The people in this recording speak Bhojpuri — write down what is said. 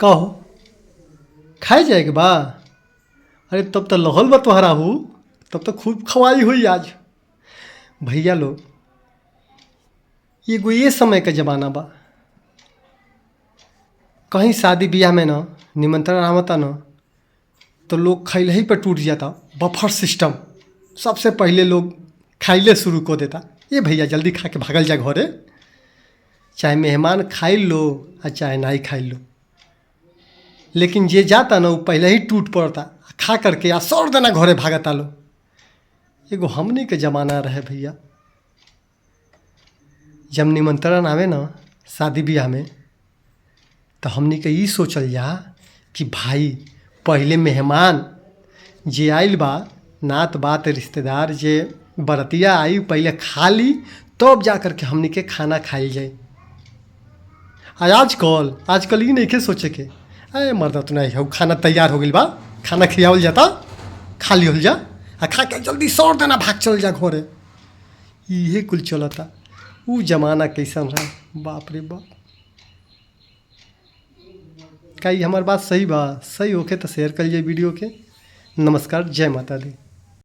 कहो खाए जाएगा बा। अरे तब तो लहल बा तुम्हारा हूँ, तब तो खूब खवाई हुई आज। भैया लोग ये समय का ज़माना बा, कहीं शादी ब्याह में ना निमंत्रण आवता ना तो लोग खैले ही पर टूट जाता। बफर सिस्टम सबसे पहले लोग खाइले शुरू कर देता। ये भैया जल्दी खा के भागल जा घरे, चाहे मेहमान खाई लो और चाहे नहीं खाई लो, लेकिन जे जाता ना वो पहले ही टूट पड़ता, खा करके आ सौर देना घरे भागता लो। एगो हमने के ज़माना रहे भैया, जब निमंत्रण आवे ना शादी ब्याह में तो हमने के ई सोचल जा कि भाई पहले मेहमान जे आइल बा, नात बात रिश्तेदार जे बरतिया आई पहले खा ली तब जा कर के हमने के खाना खाइल जाए। आजकल ये नहीं के सोचे के अरे मर्दा तो नहीं हो, खाना तैयार हो गई बा, खाना खियावल जाता, खा लिहल जा आ खा के जल्दी सौर देना भाग चल जा घरे। इहे कुल चलता। ऊ जमाना कैसन रहा, बाप रे बाप। का हमार बात सही बा? सही होके तो शेयर कर लीजिए वीडियो के। नमस्कार, जय माता दी।